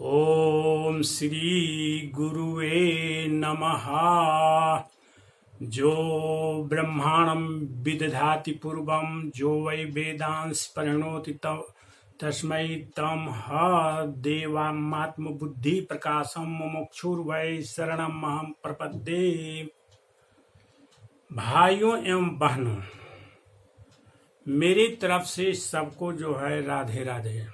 ओम श्री गुरुवे नमः। जो ब्रह्मांडं विदधाति पूर्वं जो वै वेदांस परिणोति तस्मै तं देवात्म बुद्धि प्रकाशम मुमुक्षुर्वै शरणमहं प्रपद्ये। भाइयों एवं बहनों, मेरी तरफ से सबको जो है राधे राधे।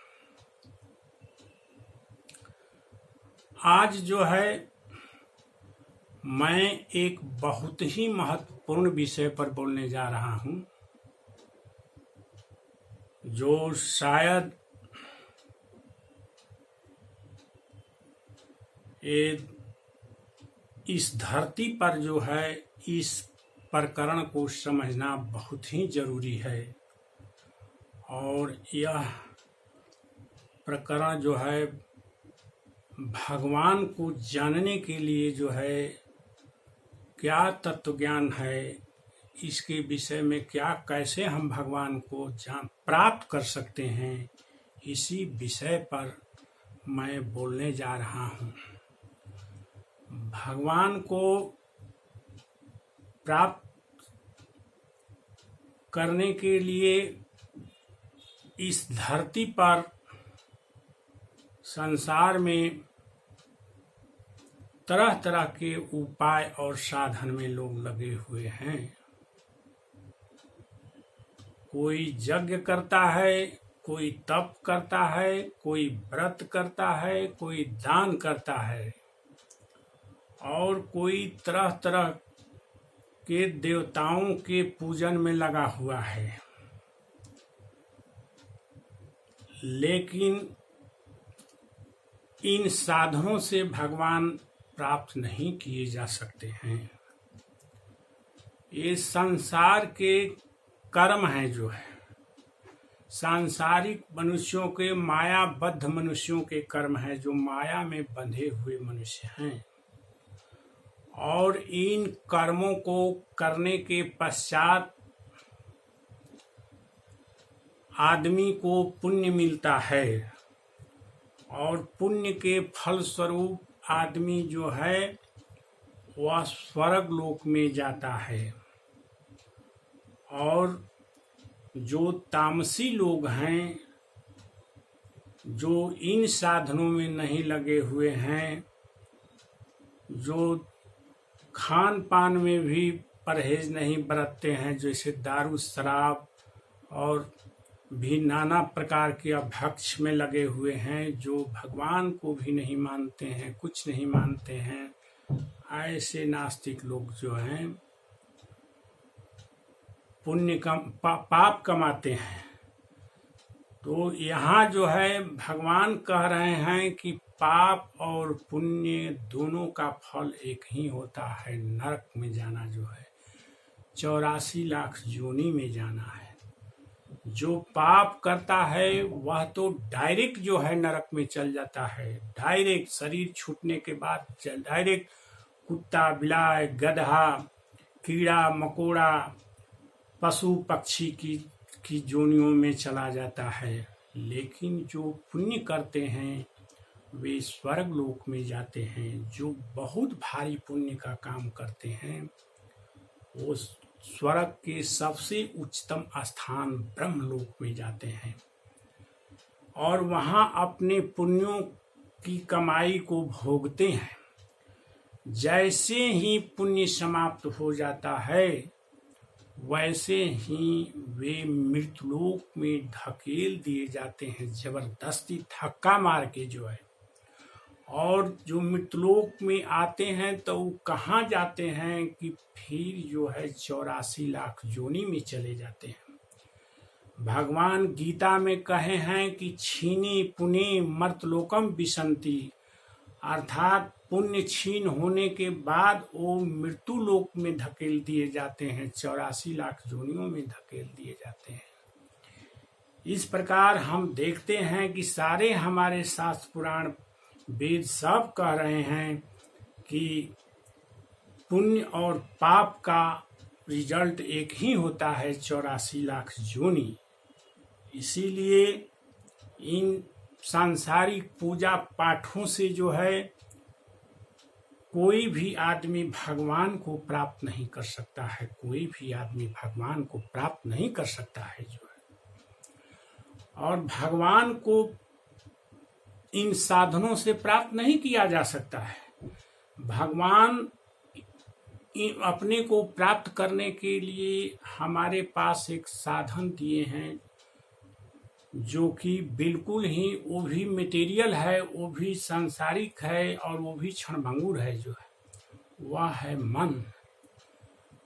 आज जो है मैं एक बहुत ही महत्वपूर्ण विषय पर बोलने जा रहा हूं, जो शायद इस धरती पर जो है इस प्रकरण को समझना बहुत ही जरूरी है। और यह प्रकरण जो है भगवान को जानने के लिए जो है क्या तत्व ज्ञान है, इसके विषय में क्या कैसे हम भगवान को प्राप्त कर सकते हैं, इसी विषय पर मैं बोलने जा रहा हूँ। भगवान को प्राप्त करने के लिए इस धरती पर संसार में तरह तरह के उपाय और साधन में लोग लगे हुए हैं। कोई यज्ञ करता है, कोई तप करता है, कोई व्रत करता है, कोई दान करता है और कोई तरह तरह के देवताओं के पूजन में लगा हुआ है। लेकिन इन साधनों से भगवान प्राप्त नहीं किए जा सकते हैं। ये संसार के कर्म हैं, जो है सांसारिक मनुष्यों के, मायाबद्ध मनुष्यों के कर्म हैं, जो माया में बंधे हुए मनुष्य हैं। और इन कर्मों को करने के पश्चात आदमी को पुण्य मिलता है और पुण्य के फल स्वरूप आदमी जो है वह स्वर्ग लोक में जाता है। और जो तामसी लोग हैं, जो इन साधनों में नहीं लगे हुए हैं, जो खान पान में भी परहेज नहीं बरतते हैं, जैसे दारू शराब और भी नाना प्रकार के अभक्ष में लगे हुए हैं, जो भगवान को भी नहीं मानते हैं, कुछ नहीं मानते हैं, ऐसे नास्तिक लोग जो हैं पाप कमाते हैं। तो यहाँ जो है भगवान कह रहे हैं कि पाप और पुण्य दोनों का फल एक ही होता है, नरक में जाना जो है 84 लाख योनि में जाना है। जो पाप करता है वह तो डायरेक्ट जो है नरक में चल जाता है, डायरेक्ट शरीर छूटने के बाद डायरेक्ट कुत्ता बिलाय गधा कीड़ा मकोड़ा पशु पक्षी की योनियों में चला जाता है। लेकिन जो पुण्य करते हैं वे स्वर्ग लोक में जाते हैं। जो बहुत भारी पुण्य का काम करते हैं वो स्वर्ग के सबसे उच्चतम स्थान ब्रह्मलोक में जाते हैं और वहां अपने पुण्यों की कमाई को भोगते हैं। जैसे ही पुण्य समाप्त हो जाता है वैसे ही वे मृतलोक में धकेल दिए जाते हैं, जबरदस्ती धक्का मार के जो है। और जो मृतलोक में आते हैं तो वो कहाँ जाते हैं कि फिर जो है 84 लाख योनि में चले जाते हैं। भगवान गीता में कहे हैं कि छीनी पुण्य मर्तलोकम विशंति, अर्थात पुण्य छीन होने के बाद वो मृत्यु लोक में धकेल दिए जाते हैं, 84 लाख योनियों में धकेल दिए जाते हैं। इस प्रकार हम देखते हैं कि सारे हमारे शास्त्र पुराण वेद सब कह रहे हैं कि पुण्य और पाप का रिजल्ट एक ही होता है, 84 लाख योनि। इसीलिए इन सांसारिक पूजा पाठों से जो है कोई भी आदमी भगवान को प्राप्त नहीं कर सकता है, कोई भी आदमी भगवान को प्राप्त नहीं कर सकता है जो है। और भगवान को इन साधनों से प्राप्त नहीं किया जा सकता है। भगवान अपने को प्राप्त करने के लिए हमारे पास एक साधन दिए हैं जो कि बिल्कुल ही वो भी मटेरियल है, वो भी सांसारिक है और वो भी क्षणभंगुर है जो है, वह है मन।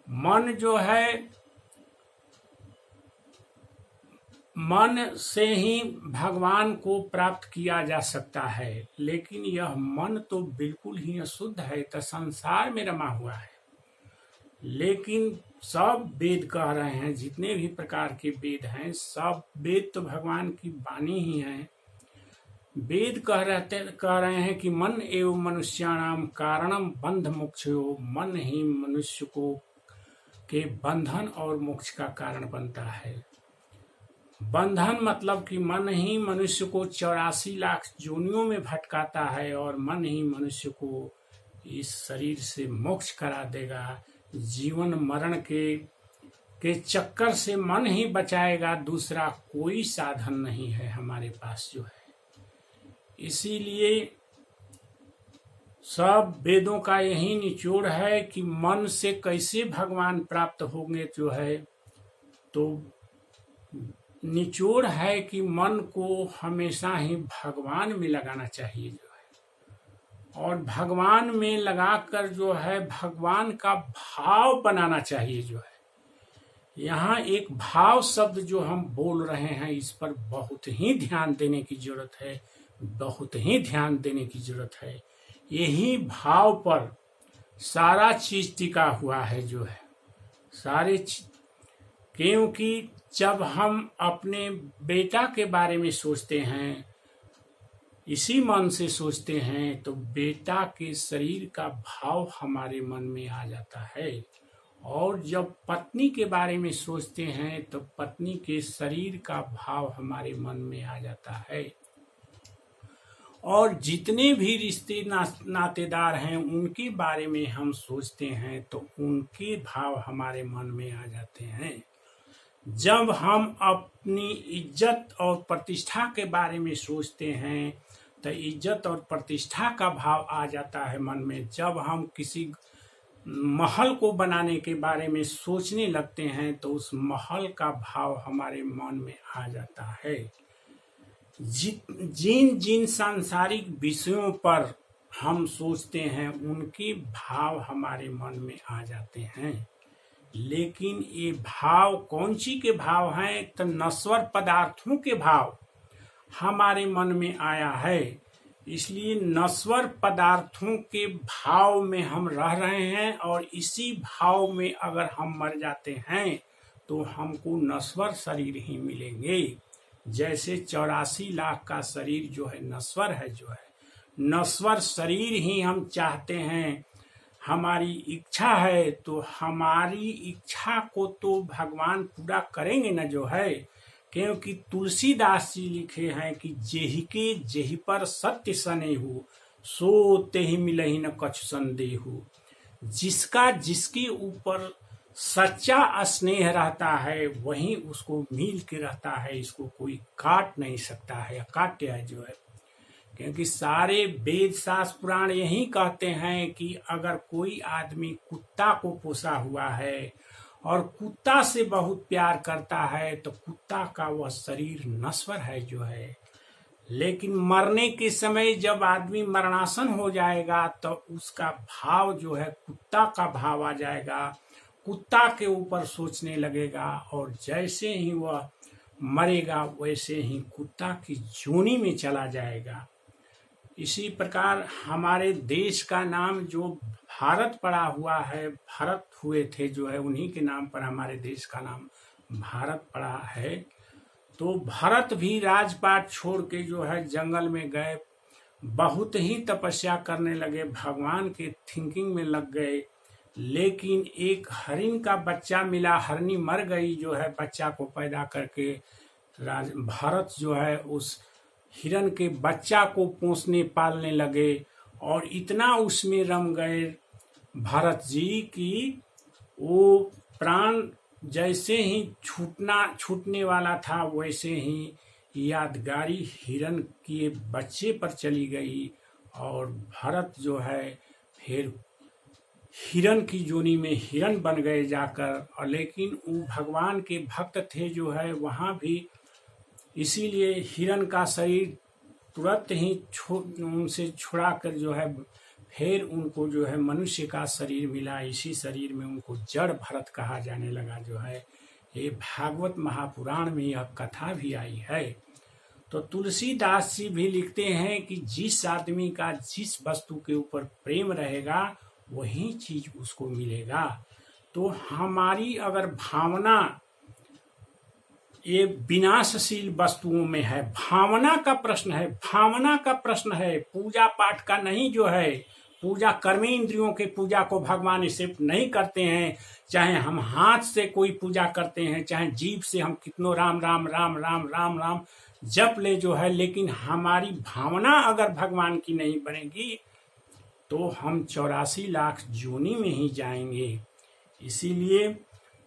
मन जो है, मन से ही भगवान को प्राप्त किया जा सकता है, लेकिन यह मन तो बिल्कुल ही अशुद्ध है, तो संसार में रमा हुआ है। लेकिन सब वेद कह रहे हैं, जितने भी प्रकार के वेद हैं, सब वेद तो भगवान की वाणी ही है। वेद कह रहे हैं कि मन एवं मनुष्याणाम कारणम बंध मोक्षयो, मन ही मनुष्य को के बंधन और मोक्ष का कारण बनता है। बंधन मतलब कि मन ही मनुष्य को 84 लाख योनियों में भटकाता है और मन ही मनुष्य को इस शरीर से मोक्ष करा देगा। जीवन मरण के चक्कर से मन ही बचाएगा, दूसरा कोई साधन नहीं है हमारे पास जो है। इसीलिए सब वेदों का यही निचोड़ है कि मन से कैसे भगवान प्राप्त होंगे जो है। तो निचोड़ है कि मन को हमेशा ही भगवान में लगाना चाहिए जो है, और भगवान में लगाकर जो है भगवान का भाव बनाना चाहिए जो है। यहाँ एक भाव शब्द जो हम बोल रहे हैं, इस पर बहुत ही ध्यान देने की जरूरत है, बहुत ही ध्यान देने की जरूरत है। यही भाव पर सारा चीज टिका हुआ है जो है, सारे क्योंकि जब हम अपने बेटा के बारे में सोचते हैं, इसी मन से सोचते हैं, तो बेटा के शरीर का भाव हमारे मन में आ जाता है। और जब पत्नी के बारे में सोचते हैं तो पत्नी के शरीर का भाव हमारे मन में आ जाता है। और जितने भी रिश्ते नातेदार हैं उनके बारे में हम सोचते हैं तो उनके भाव हमारे मन में आ जाते हैं। जब हम अपनी इज्जत और प्रतिष्ठा के बारे में सोचते हैं तो इज्जत और प्रतिष्ठा का भाव आ जाता है मन में। जब हम किसी महल को बनाने के बारे में सोचने लगते हैं तो उस महल का भाव हमारे मन में आ जाता है। जिन जिन सांसारिक विषयों पर हम सोचते हैं उनके भाव हमारे मन में आ जाते हैं। लेकिन ये भाव कौन सी के भाव हैं? तो नश्वर पदार्थों के भाव हमारे मन में आया है। इसलिए नश्वर पदार्थों के भाव में हम रह रहे हैं और इसी भाव में अगर हम मर जाते हैं तो हमको नश्वर शरीर ही मिलेंगे। जैसे 84 लाख का शरीर जो है नश्वर है जो है, नश्वर शरीर ही हम चाहते हैं, हमारी इच्छा है, तो हमारी इच्छा को तो भगवान पूरा करेंगे न जो है। क्योंकि तुलसीदास जी लिखे हैं कि जेहि के जेहि पर सत्य सनेहु, सो तेहि मिलहि न कछु संदेहु। जिसका जिसके ऊपर सच्चा स्नेह रहता है वही उसको मिल के रहता है, इसको कोई काट नहीं सकता है, अकाट्य है जो है। क्योंकि सारे वेद शास्त्र पुराण यही कहते हैं कि अगर कोई आदमी कुत्ता को पोसा हुआ है और कुत्ता से बहुत प्यार करता है तो कुत्ता का वह शरीर नश्वर है जो है। लेकिन मरने के समय जब आदमी मरणासन हो जाएगा तो उसका भाव जो है कुत्ता का भाव आ जाएगा, कुत्ता के ऊपर सोचने लगेगा और जैसे ही वह मरेगा वैसे ही कुत्ता की जोनी में चला जाएगा। इसी प्रकार हमारे देश का नाम जो भारत पड़ा हुआ है, भरत हुए थे जो है, उन्हीं के नाम पर हमारे देश का नाम भारत पड़ा है। तो भरत भी राजपाट छोड़ के जो है जंगल में गए, बहुत ही तपस्या करने लगे, भगवान के थिंकिंग में लग गए। लेकिन एक हरिण का बच्चा मिला, हरणी मर गई जो है बच्चा को पैदा करके। भरत जो है उस हिरन के बच्चा को पोसने पालने लगे और इतना उसमें रम गए भरत जी की वो प्राण जैसे ही छूटने वाला था वैसे ही यादगारी हिरन के बच्चे पर चली गई और भरत जो है फिर हिरन की जोनी में हिरन बन गए जाकर। और लेकिन वो भगवान के भक्त थे जो है वहाँ भी, इसीलिए हिरन का शरीर तुरंत ही उनसे छुड़ा कर जो है फिर उनको जो है मनुष्य का शरीर मिला। इसी शरीर में उनको जड़ भरत कहा जाने लगा जो है। ये भागवत महापुराण में यह कथा भी आई है। तो तुलसीदास जी भी लिखते हैं कि जिस आदमी का जिस वस्तु के ऊपर प्रेम रहेगा वही चीज उसको मिलेगा। तो हमारी अगर भावना ये विनाशशील वस्तुओं में है, भावना का प्रश्न है, भावना का प्रश्न है, पूजा पाठ का नहीं जो है। पूजा कर्मी इंद्रियों के पूजा को भगवान सिर्फ नहीं करते हैं, चाहे हम हाथ से कोई पूजा करते हैं, चाहे जीभ से हम कितनों राम राम राम राम राम राम जप ले जो है, लेकिन हमारी भावना अगर भगवान की नहीं बनेगी तो हम 84 लाख जोनी में ही जाएंगे। इसीलिए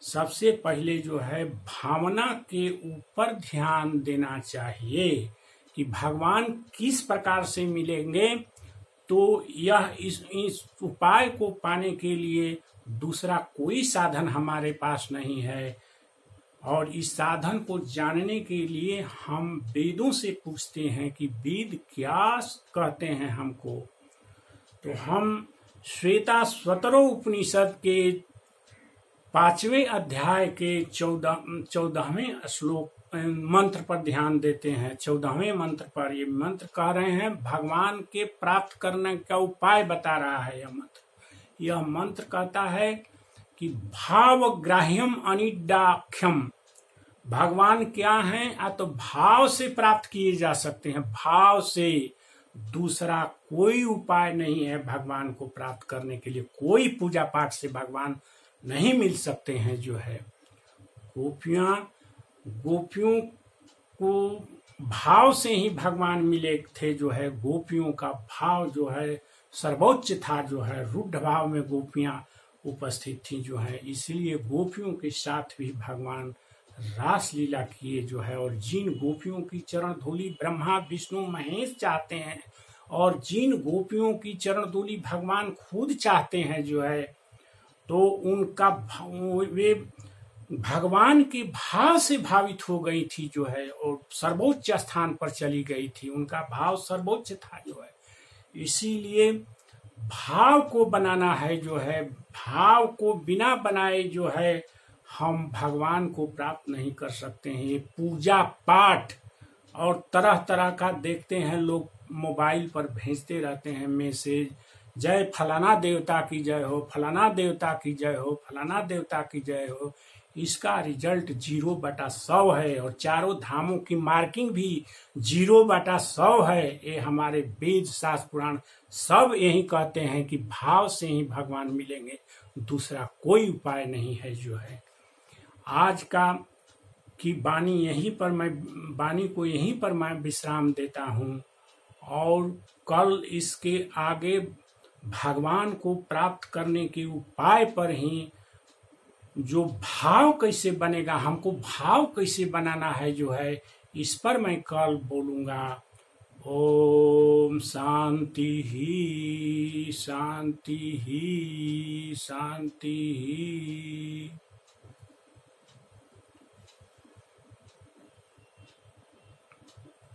सबसे पहले जो है भावना के ऊपर ध्यान देना चाहिए कि भगवान किस प्रकार से मिलेंगे। तो यह इस उपाय को पाने के लिए दूसरा कोई साधन हमारे पास नहीं है। और इस साधन को जानने के लिए हम वेदों से पूछते हैं कि वेद क्या कहते हैं हमको। तो हम श्वेता स्वतरो उपनिषद के 5वें अध्याय के 14वें श्लोक मंत्र पर ध्यान देते हैं। 14वें मंत्र पर ये मंत्र कह रहे हैं, भगवान के प्राप्त करने का उपाय बता रहा है यह मंत्र कहता है कि भावग्राह्यम अनिडाख्यम। भगवान क्या हैं? तो भाव से प्राप्त किए जा सकते हैं, भाव से। दूसरा कोई उपाय नहीं है भगवान को प्राप्त करने के लिए। कोई पूजा पाठ से भगवान नहीं मिल सकते हैं जो है। गोपियों को भाव से ही भगवान मिले थे जो है। गोपियों का भाव जो है सर्वोच्च था जो है। रुद्र भाव में गोपियां उपस्थित थी जो है। इसलिए गोपियों के साथ भी भगवान रास लीला किए जो है। और जिन गोपियों की चरण धूलि ब्रह्मा विष्णु महेश चाहते हैं और जिन गोपियों की चरण धूलि भगवान खुद चाहते हैं जो है, तो उनका वे भगवान के भाव से भावित हो गई थी जो है और सर्वोच्च स्थान पर चली गई थी। उनका भाव सर्वोच्च था जो है। इसीलिए भाव को बनाना है जो है। भाव को बिना बनाए जो है हम भगवान को प्राप्त नहीं कर सकते हैं। ये पूजा पाठ और तरह तरह का देखते हैं लोग, मोबाइल पर भेजते रहते हैं मैसेज, जय फलाना देवता की जय हो, फलाना देवता की जय हो, फलाना देवता की जय हो। इसका रिजल्ट 0/100 है और चारों धामों की मार्किंग भी 0/100 है। ये हमारे वेद शास्त्र पुराण सब यही कहते हैं कि भाव से ही भगवान मिलेंगे, दूसरा कोई उपाय नहीं है जो है। आज की वाणी को यहीं पर मैं विश्राम देता हूँ और कल इसके आगे भगवान को प्राप्त करने के उपाय पर ही, जो भाव कैसे बनेगा, हमको भाव कैसे बनाना है जो है, इस पर मैं कल बोलूँगा। ओम शांति ही शांति ही शांति ही।